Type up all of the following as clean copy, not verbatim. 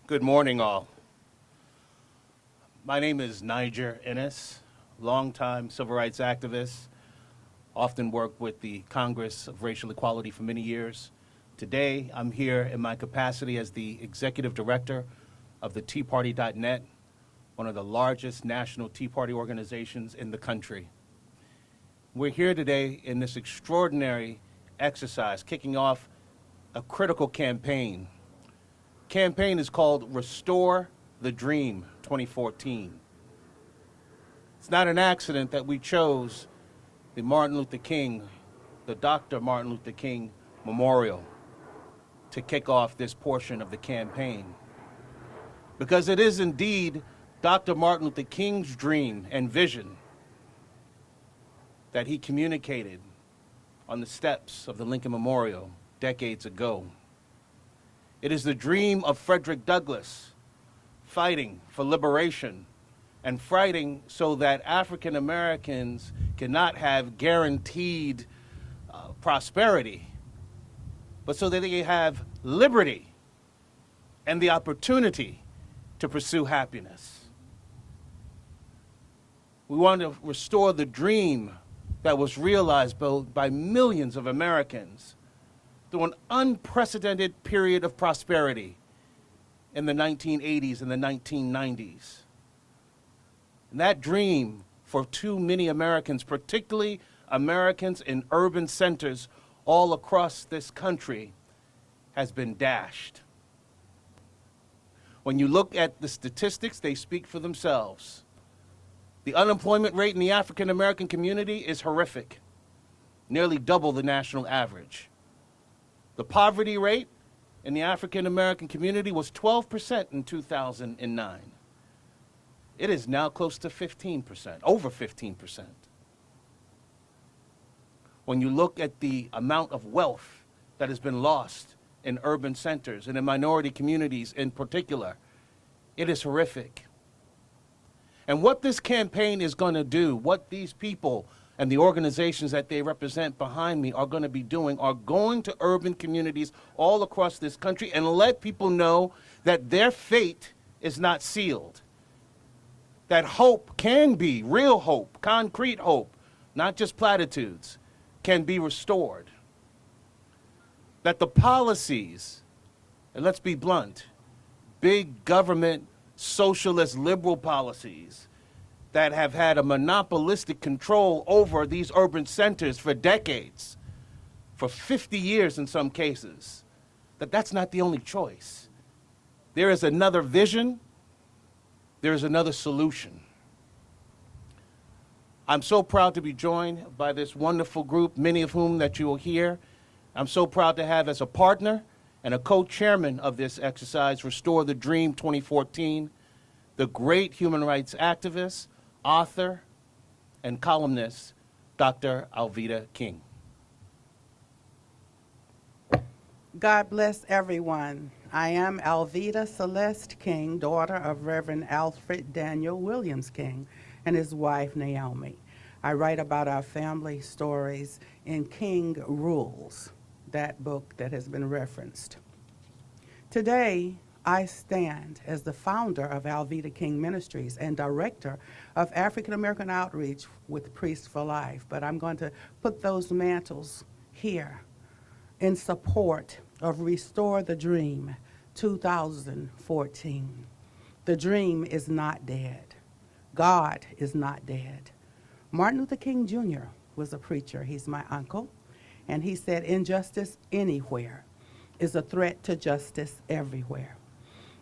Good morning, all. My name is Niger Innis, longtime civil rights activist, often worked with the Congress of Racial Equality for many years. Today, I'm here in my capacity as the executive director of the TeaParty.net, one of the largest national Tea Party organizations in the country. We're here today in this extraordinary exercise, kicking off a critical campaign. Campaign is called Restore the Dream 2014. It's not an accident that we chose the Dr. Martin Luther King Memorial to kick off this portion of the campaign. Because it is indeed Dr. Martin Luther King's dream and vision that he communicated on the steps of the Lincoln Memorial decades ago. It is the dream of Frederick Douglass fighting for liberation and fighting so that African Americans cannot have guaranteed prosperity, but so that they have liberty and the opportunity to pursue happiness. We want to restore the dream that was realized by millions of Americans through an unprecedented period of prosperity in the 1980s and the 1990s. And that dream for too many Americans, particularly Americans in urban centers all across this country, has been dashed. When you look at the statistics, they speak for themselves. The unemployment rate in the African American community is horrific, nearly double the national average. The poverty rate in the African American community was 12% in 2009. It is now close to 15%, over 15%. When you look at the amount of wealth that has been lost in urban centers and in minority communities in particular, it is horrific. And what this campaign is going to do, what these people and the organizations that they represent behind me are going to be doing, are going to urban communities all across this country and let people know that their fate is not sealed. That hope can be, real hope, concrete hope, not just platitudes, can be restored. That the policies, and let's be blunt, big government, socialist, liberal policies that have had a monopolistic control over these urban centers for decades, for 50 years in some cases, that's not the only choice. There is another vision, there is another solution. I'm so proud to be joined by this wonderful group, many of whom that you will hear. I'm so proud to have as a partner and a co-chairman of this exercise, Restore the Dream 2014, the great human rights activist, author, and columnist, Dr. Alveda King. God bless everyone. I am Alveda Celeste King, daughter of Reverend Alfred Daniel Williams King and his wife Naomi. I write about our family stories in King Rules, that book that has been referenced. Today, I stand as the founder of Alveda King Ministries and director of African American Outreach with Priests for Life, but I'm going to put those mantles here in support of Restore the Dream 2014. The dream is not dead. God is not dead. Martin Luther King Jr. was a preacher. He's my uncle, and he said, injustice anywhere is a threat to justice everywhere.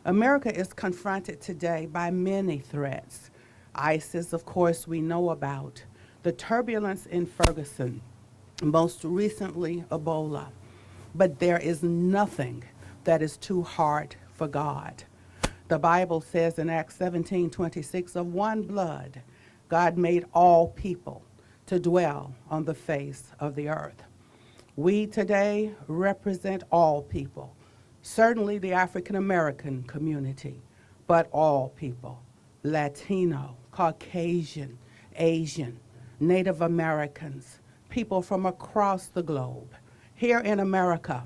America is confronted today by many threats. ISIS, of course, we know about. The turbulence in Ferguson, most recently Ebola. But there is nothing that is too hard for God. The Bible says in Acts 17:26, of one blood, God made all people to dwell on the face of the earth. We today represent all people. Certainly the African American community, but all people, Latino, Caucasian, Asian, Native Americans, people from across the globe. Here in America,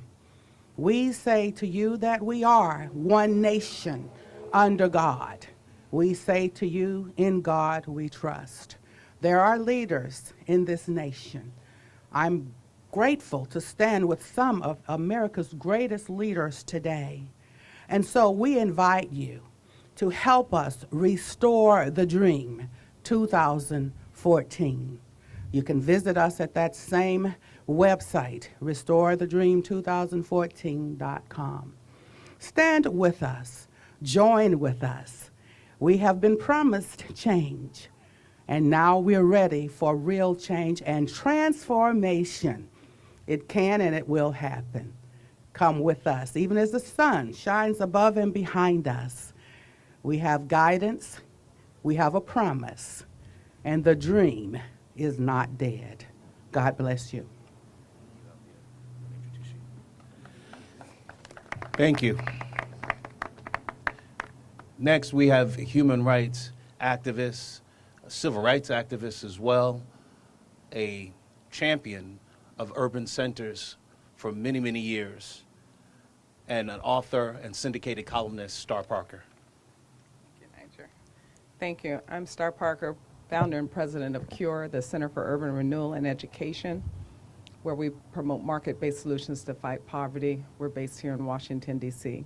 We say to you that we are one nation under God. We say to you, in God we trust. There are leaders in this nation. I'm grateful to stand with some of America's greatest leaders today. And so we invite you to help us restore the dream 2014. You can visit us at that same website, restorethedream2014.com. Stand with us. Join with us. We have been promised change, and now we're ready for real change and transformation. It can and it will happen. Come with us. Even as the sun shines above and behind us, we have guidance, we have a promise, and the dream is not dead. God bless you. Thank you. Next, we have human rights activists, civil rights activists as well, a champion of urban centers for many, many years, and an author and syndicated columnist, Star Parker. Thank you, Niger. Thank you. I'm Star Parker, founder and president of CURE, the Center for Urban Renewal and Education, where we promote market-based solutions to fight poverty. We're based here in Washington, D.C.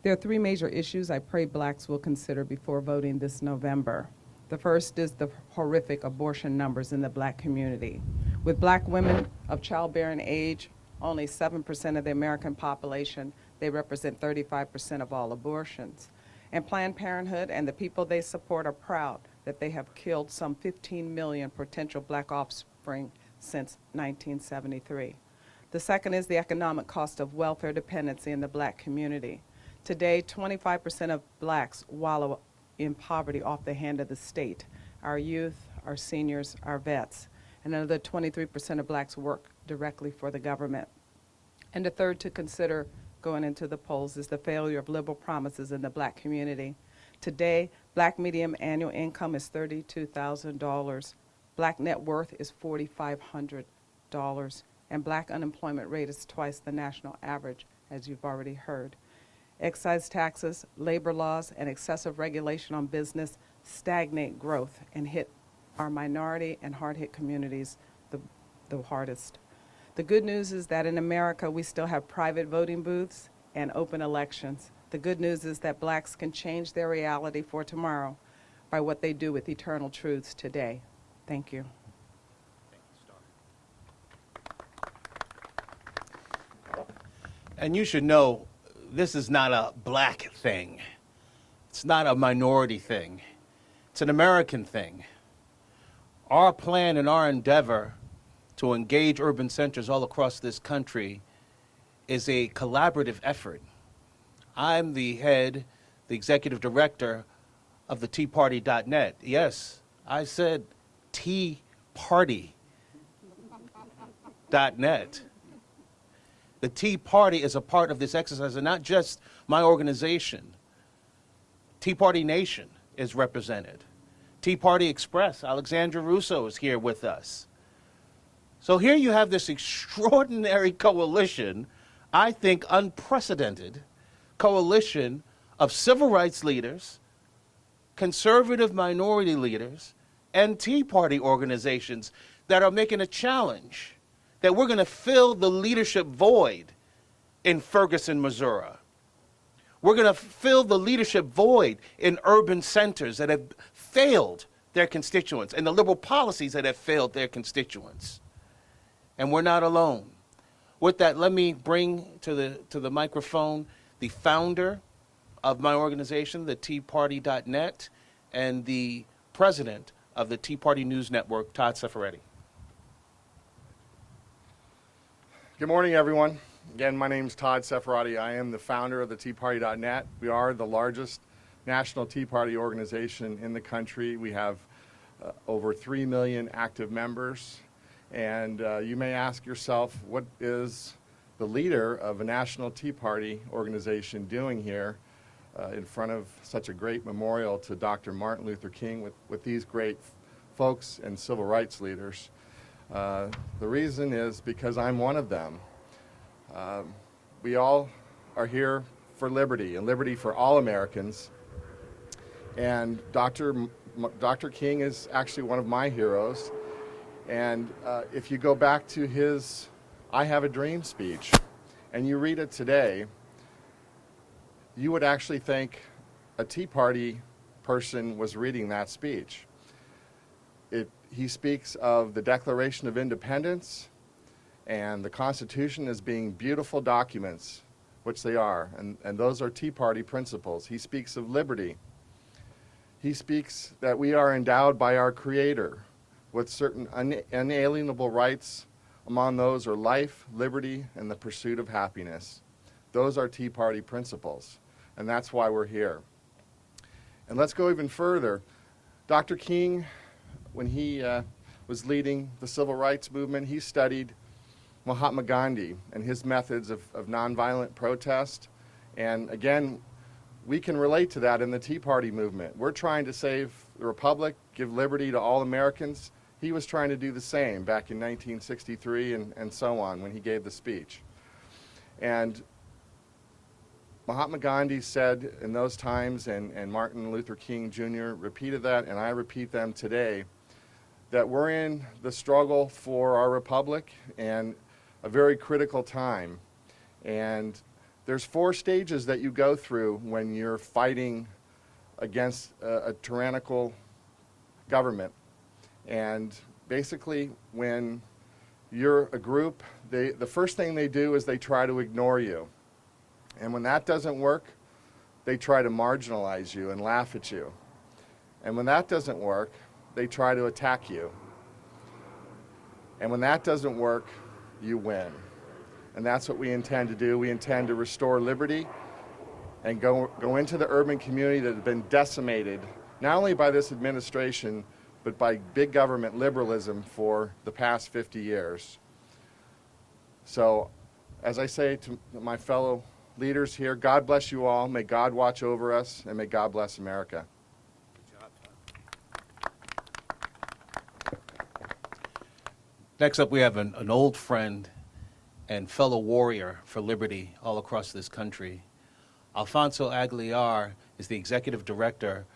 There are three major issues I pray blacks will consider before voting this November. The first is the horrific abortion numbers in the black community. With black women of childbearing age, only 7% of the American population, they represent 35% of all abortions. And Planned Parenthood and the people they support are proud that they have killed some 15 million potential black offspring since 1973. The second is the economic cost of welfare dependency in the black community. Today, 25% of blacks wallow in poverty off the hand of the state. Our youth, our seniors, our vets. And another 23% of blacks work directly for the government. And the third to consider going into the polls is the failure of liberal promises in the black community. Today, black median annual income is $32,000. Black net worth is $4,500. And black unemployment rate is twice the national average, as you've already heard. Excise taxes, labor laws, and excessive regulation on business stagnate growth and hit our minority and hard-hit communities the hardest. The good news is that in America, we still have private voting booths and open elections. The good news is that blacks can change their reality for tomorrow by what they do with eternal truths today. Thank you. And you should know, this is not a black thing. It's not a minority thing. It's an American thing. Our plan and our endeavor to engage urban centers all across this country is a collaborative effort. I'm the head, the executive director of the TeaParty.net. Yes, I said TeaParty.net. The Tea Party is a part of this exercise, and not just my organization. Tea Party Nation is represented. Tea Party Express, Alexandra Russo is here with us. So here you have this extraordinary coalition, I think unprecedented coalition of civil rights leaders, conservative minority leaders, and Tea Party organizations that are making a challenge that we're going to fill the leadership void in Ferguson, Missouri. We're going to fill the leadership void in urban centers that have failed their constituents and the liberal policies that have failed their constituents. And we're not alone. With that, let me bring to the microphone the founder of my organization, the TeaParty.net, and the president of the Tea Party News Network, Todd Cefaratti. Good morning, everyone. Again, my name is Todd Cefaratti. I am the founder of the TeaParty.net. We are the largest national Tea Party organization in the country. We have over 3 million active members. And you may ask yourself, what is the leader of a national Tea Party organization doing here in front of such a great memorial to Dr. Martin Luther King with these great folks and civil rights leaders? The reason is because I'm one of them. we all are here for liberty, and liberty for all Americans. And Dr. King is actually one of my heroes. And if you go back to his I Have a Dream speech, and you read it today, you would actually think a Tea Party person was reading that speech. He speaks of the Declaration of Independence and the Constitution as being beautiful documents, which they are, and those are Tea Party principles. He speaks of liberty. He speaks that we are endowed by our Creator with certain unalienable rights. Among those are life, liberty, and the pursuit of happiness. Those are Tea Party principles, and that's why we're here. And let's go even further. Dr. King, when he was leading the civil rights movement, he studied Mahatma Gandhi and his methods of nonviolent protest. And again, we can relate to that in the Tea Party movement. We're trying to save the Republic, give liberty to all Americans. He was trying to do the same back in 1963 and so on when he gave the speech. And Mahatma Gandhi said in those times, and Martin Luther King Jr. repeated that, and I repeat them today, that we're in the struggle for our republic and a very critical time. And there's 4 stages that you go through when you're fighting against a tyrannical government. And basically, when you're a group, the first thing they do is they try to ignore you. And when that doesn't work, they try to marginalize you and laugh at you. And when that doesn't work, they try to attack you. And when that doesn't work, you win. And that's what we intend to do. We intend to restore liberty and go into the urban community that has been decimated, not only by this administration, but by big government liberalism for the past 50 years. So, as I say to my fellow leaders here, God bless you all. May God watch over us, and may God bless America. Next up, we have an old friend and fellow warrior for liberty all across this country. Alfonso Aguilar is the executive director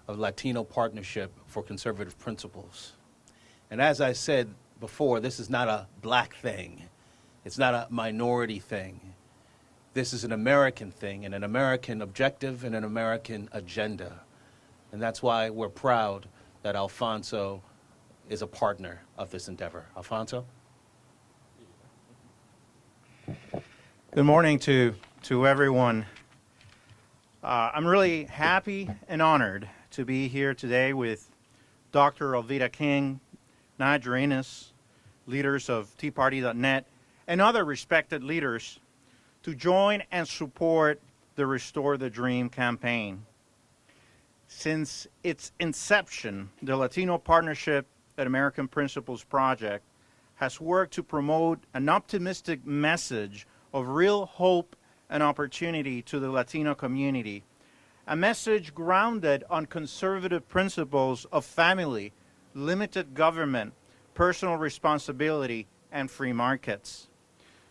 of Latino Partnership for Conservative Principles. And as I said before, this is not a black thing. It's not a minority thing. This is an American thing, and an American objective and an American agenda. And that's why we're proud that Alfonso is a partner of this endeavor. Alfonso? Good morning to everyone. I'm really happy and honored to be here today with Dr. Alveda King, Niger Innis, leaders of TeaParty.net, and other respected leaders to join and support the Restore the Dream campaign. Since its inception, the Latino Partnership at American Principles Project has worked to promote an optimistic message of real hope and opportunity to the Latino community, a message grounded on conservative principles of family, limited government, personal responsibility, and free markets.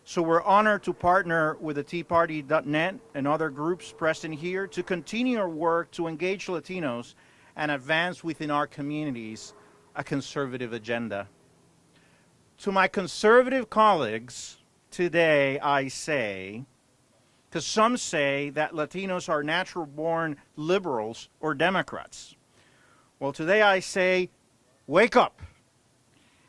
So we're honored to partner with the TeaParty.net and other groups present here to continue our work to engage Latinos and advance within our communities a conservative agenda. To my conservative colleagues, today I say, because some say that Latinos are natural-born liberals or Democrats. Well, today I say, wake up.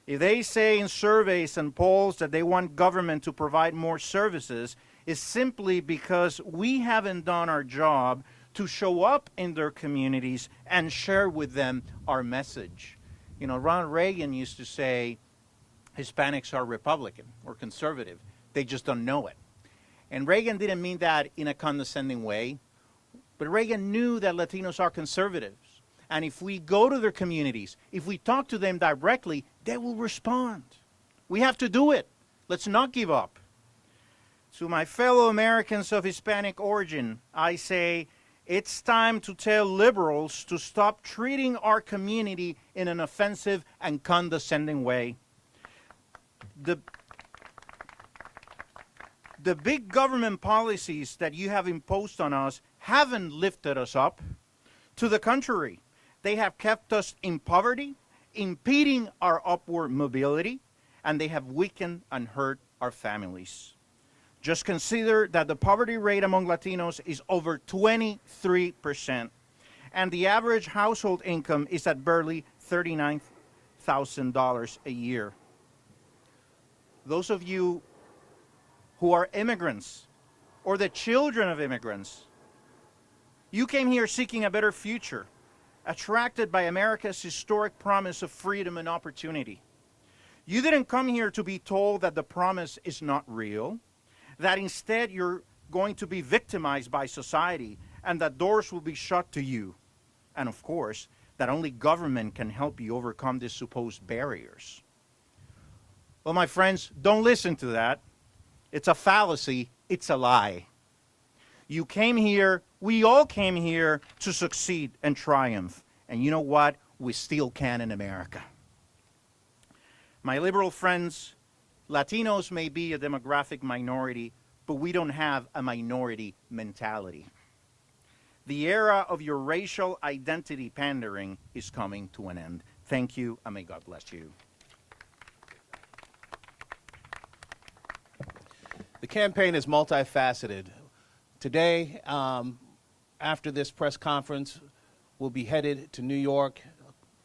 If they say in surveys and polls that they want government to provide more services, it's simply because we haven't done our job to show up in their communities and share with them our message. You know, Ronald Reagan used to say Hispanics are Republican or conservative. They just don't know it. And Reagan didn't mean that in a condescending way, but Reagan knew that Latinos are conservatives. And if we go to their communities, if we talk to them directly, they will respond. We have to do it. Let's not give up. To my fellow Americans of Hispanic origin, I say it's time to tell liberals to stop treating our community in an offensive and condescending way. The big government policies that you have imposed on us haven't lifted us up. To the contrary, they have kept us in poverty, impeding our upward mobility, and they have weakened and hurt our families. Just consider that the poverty rate among Latinos is over 23%, and the average household income is at barely $39,000 a year. Those of you who are immigrants or the children of immigrants, you came here seeking a better future, attracted by America's historic promise of freedom and opportunity. You didn't come here to be told that the promise is not real, that instead you're going to be victimized by society and that doors will be shut to you. And of course, that only government can help you overcome these supposed barriers. Well, my friends, don't listen to that. It's a fallacy. It's a lie. You came here, we all came here to succeed and triumph. And you know what? We still can in America. My liberal friends, Latinos may be a demographic minority, but we don't have a minority mentality. The era of your racial identity pandering is coming to an end. Thank you, and may God bless you. The campaign is multifaceted. Today, after this press conference, we'll be headed to New York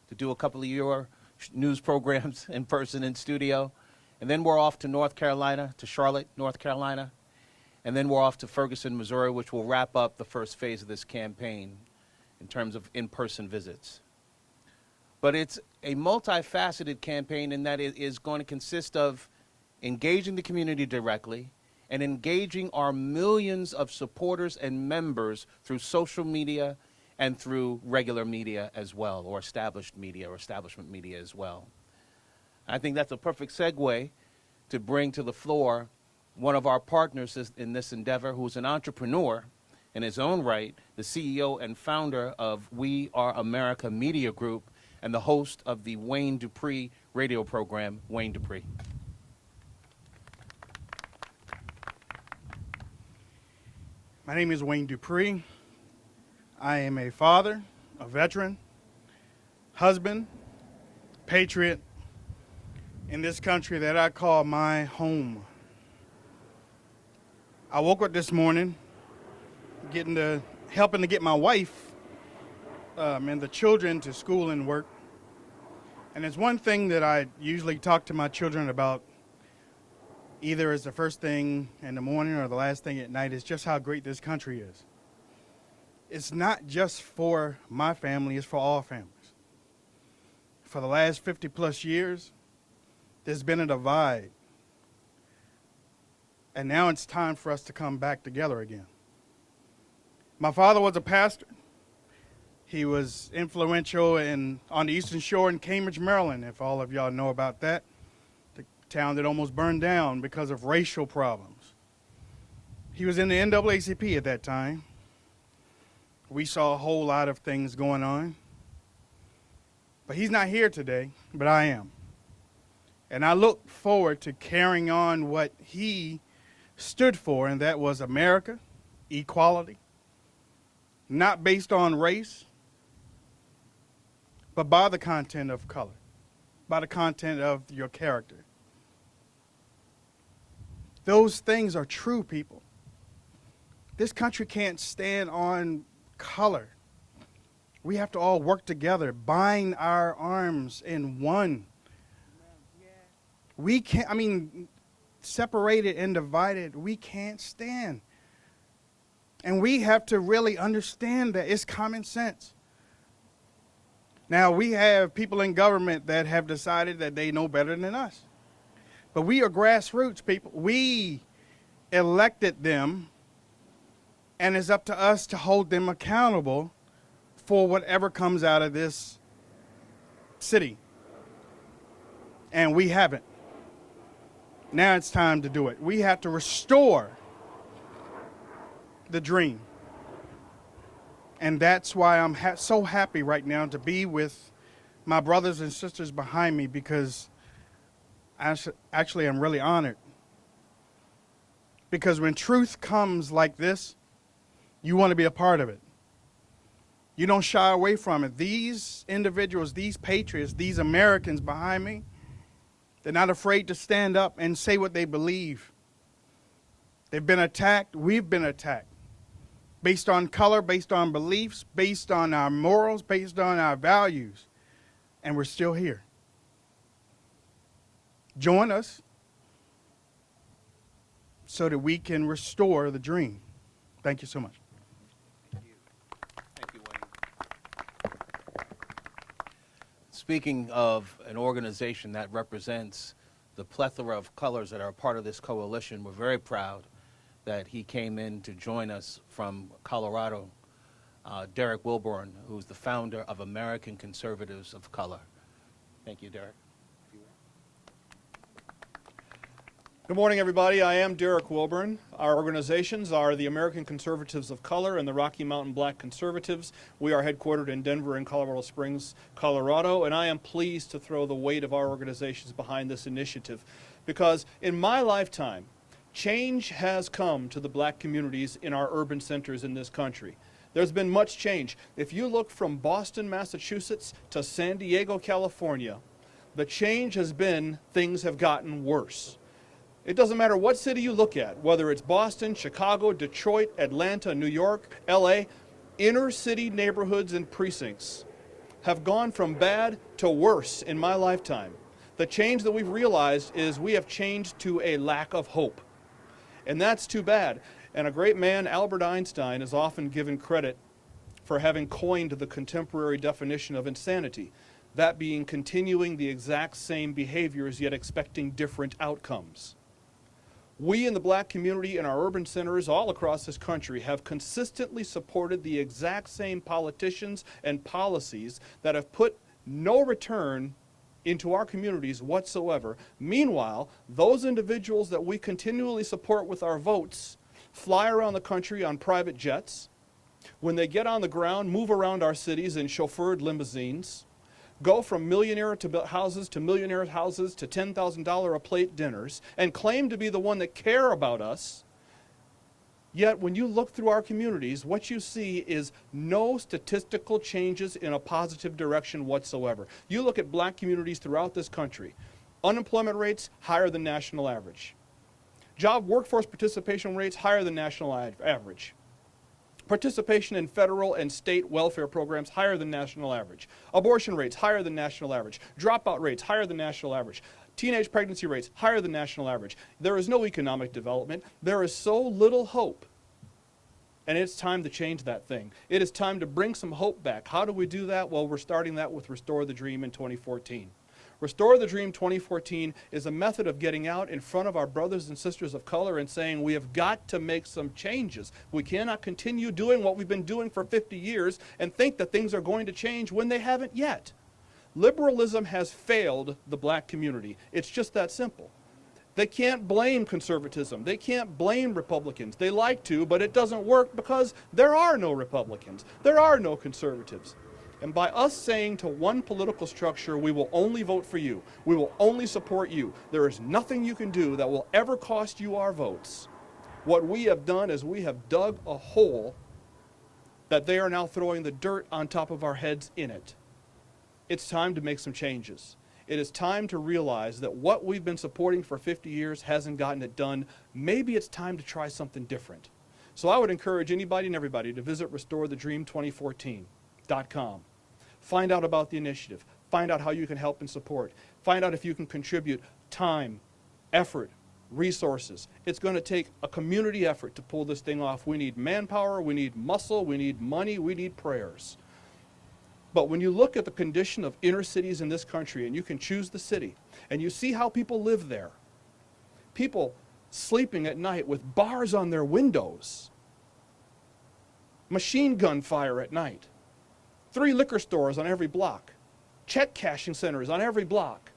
to do a couple of your news programs in person in studio. And then we're off to North Carolina, to Charlotte, North Carolina. And then we're off to Ferguson, Missouri, which will wrap up the first phase of this campaign in terms of in-person visits. But it's a multifaceted campaign in that it is going to consist of engaging the community directly and engaging our millions of supporters and members through social media and through regular media as well, or established media or establishment media as well. I think that's a perfect segue to bring to the floor one of our partners in this endeavor, who's an entrepreneur in his own right, the CEO and founder of We Are America Media Group, and the host of the Wayne Dupree radio program, Wayne Dupree. My name is Wayne Dupree. I am a father, a veteran, husband, patriot in this country that I call my home. I woke up this morning helping to get my wife and the children to school and work. And it's one thing that I usually talk to my children about, either as the first thing in the morning or the last thing at night, is just how great this country is. It's not just for my family, it's for all families. For the last 50 plus years, there's been a divide. And now it's time for us to come back together again. My father was a pastor. He was influential on the Eastern Shore in Cambridge, Maryland, if all of y'all know about that. The town that almost burned down because of racial problems. He was in the NAACP at that time. We saw a whole lot of things going on. But he's not here today, but I am. And I look forward to carrying on what he stood for, and that was America, equality, not based on race, but by the content of color, by the content of your character. Those things are true, people. This country can't stand on color. We have to all work together, bind our arms in one. We can't, separated and divided, we can't stand. And we have to really understand that it's common sense. Now, we have people in government that have decided that they know better than us. But we are grassroots people. We elected them, and it's up to us to hold them accountable for whatever comes out of this city. And we haven't. Now it's time to do it. We have to restore the dream. And that's why I'm so happy right now to be with my brothers and sisters behind me, because actually I'm really honored. Because when truth comes like this, you want to be a part of it. You don't shy away from it. These individuals, these patriots, these Americans behind me, they're not afraid to stand up and say what they believe. They've been attacked. We've been attacked. Based on color, based on beliefs, based on our morals, based on our values. And we're still here. Join us so that we can restore the dream. Thank you so much. Thank you, Wayne. Speaking of an organization that represents the plethora of colors that are a part of this coalition, we're very proud that he came in to join us from Colorado, Derrick Wilburn, who's the founder of American Conservatives of Color. Thank you, Derrick. Good morning, everybody. I am Derrick Wilburn. Our organizations are the American Conservatives of Color and the Rocky Mountain Black Conservatives. We are headquartered in Denver and Colorado Springs, Colorado, and I am pleased to throw the weight of our organizations behind this initiative because in my lifetime, change has come to the black communities in our urban centers in this country. There's been much change. If you look from Boston, Massachusetts to San Diego, California, the change has been things have gotten worse. It doesn't matter what city you look at, whether it's Boston, Chicago, Detroit, Atlanta, New York, LA, inner city neighborhoods and precincts have gone from bad to worse in my lifetime. The change that we've realized is we have changed to a lack of hope. And that's too bad. And a great man, Albert Einstein, is often given credit for having coined the contemporary definition of insanity, that being continuing the exact same behaviors yet expecting different outcomes. We in the black community in our urban centers all across this country have consistently supported the exact same politicians and policies that have put no return into our communities whatsoever. Meanwhile, those individuals that we continually support with our votes fly around the country on private jets. When they get on the ground, move around our cities in chauffeured limousines, go from millionaire houses to millionaire houses to $10,000 a plate dinners, and claim to be the one that care about us. Yet when you look through our communities, what you see is no statistical changes in a positive direction whatsoever. You look at black communities throughout this country, unemployment rates higher than national average. Job workforce participation rates higher than national average. Participation in federal and state welfare programs higher than national average. Abortion rates higher than national average. Dropout rates higher than national average. Teenage pregnancy rates higher than national average. There is no economic development. There is so little hope. And it's time to change that thing. It is time to bring some hope back. How do we do that? Well, we're starting that with Restore the Dream in 2014. Restore the Dream 2014 is a method of getting out in front of our brothers and sisters of color and saying we have got to make some changes. We cannot continue doing what we've been doing for 50 years and think that things are going to change when they haven't yet. Liberalism has failed the black community. It's just that simple. They can't blame conservatism. They can't blame Republicans. They like to, but it doesn't work because there are no Republicans. There are no conservatives. And by us saying to one political structure, we will only vote for you, we will only support you, there is nothing you can do that will ever cost you our votes. What we have done is we have dug a hole that they are now throwing the dirt on top of our heads in it. It's time to make some changes. It is time to realize that what we've been supporting for 50 years hasn't gotten it done. Maybe it's time to try something different. So I would encourage anybody and everybody to visit RestoreTheDream2014.com. Find out about the initiative. Find out how you can help and support. Find out if you can contribute time, effort, resources. It's going to take a community effort to pull this thing off. We need manpower, we need muscle, we need money, we need prayers. But when you look at the condition of inner cities in this country, and you can choose the city, and you see how people live there, people sleeping at night with bars on their windows, machine gun fire at night, 3 liquor stores on every block, check cashing centers on every block,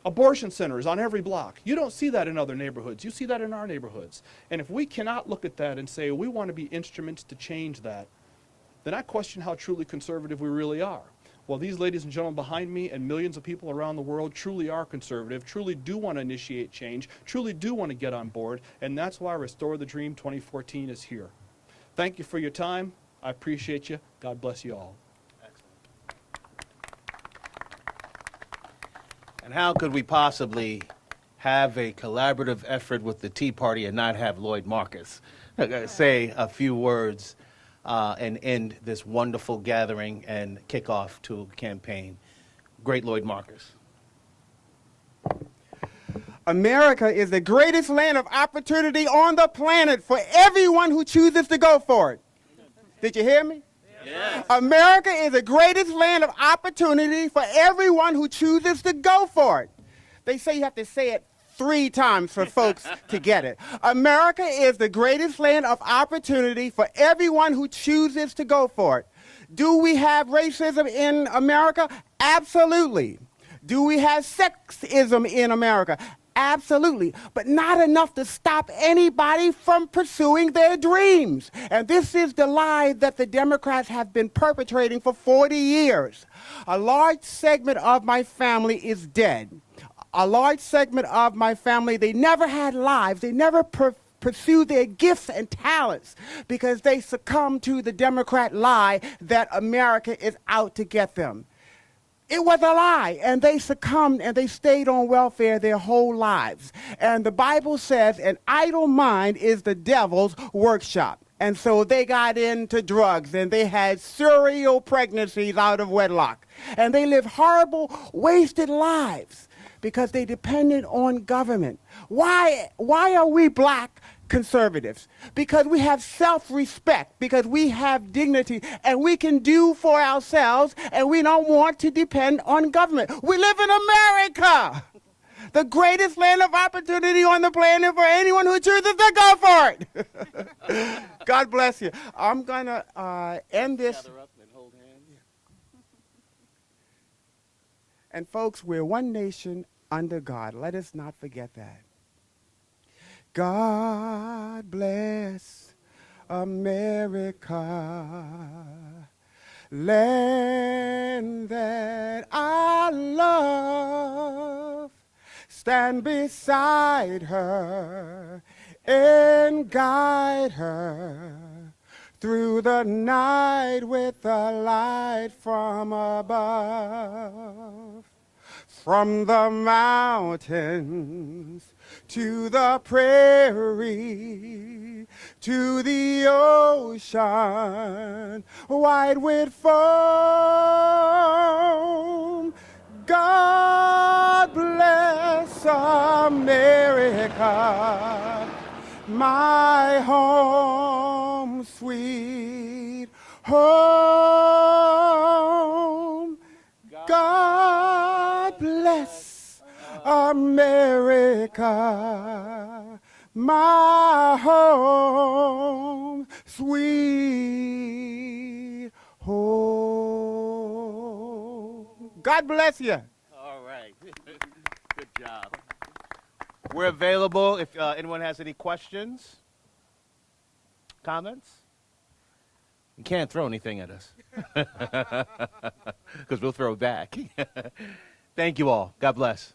abortion centers on every block. You don't see that in other neighborhoods. You see that in our neighborhoods. And if we cannot look at that and say we want to be instruments to change that, then I question how truly conservative we really are. Well, these ladies and gentlemen behind me and millions of people around the world truly are conservative, truly do want to initiate change, truly do want to get on board, and that's why Restore the Dream 2014 is here. Thank you for your time. I appreciate you. God bless you all. And how could we possibly have a collaborative effort with the Tea Party and not have Lloyd Marcus say a few words and end this wonderful gathering and kick off to a campaign? Great Lloyd Marcus. America is the greatest land of opportunity on the planet for everyone who chooses to go for it. Did you hear me? Yes. America is the greatest land of opportunity for everyone who chooses to go for it. They say you have to say it 3 times for folks to get it. America is the greatest land of opportunity for everyone who chooses to go for it. Do we have racism in America? Absolutely. Do we have sexism in America? Absolutely, but not enough to stop anybody from pursuing their dreams. And this is the lie that the Democrats have been perpetrating for 40 years. A large segment of my family is dead. A large segment of my family, they never had lives. They never pursued their gifts and talents because they succumbed to the Democrat lie that America is out to get them. It was a lie, and they succumbed and they stayed on welfare their whole lives. And the Bible says an idle mind is the devil's workshop. And so they got into drugs, and they had serial pregnancies out of wedlock. And they lived horrible, wasted lives because they depended on government. Why are we black conservatives? Because we have self-respect, because we have dignity, and we can do for ourselves, and we don't want to depend on government. We live in America, the greatest land of opportunity on the planet for anyone who chooses to go for it. God bless you. I'm going to end this. And folks, we're one nation under God. Let us not forget that. God bless America, land that I love. Stand beside her and guide her through the night with the light from above. From the mountains to the prairie, to the ocean, wide with foam. God bless America, my home, sweet home. God bless America, my home, sweet home. God bless you. All right. Good job. We're available if anyone has any questions, comments. You can't throw anything at us because we'll throw back. Thank you all. God bless.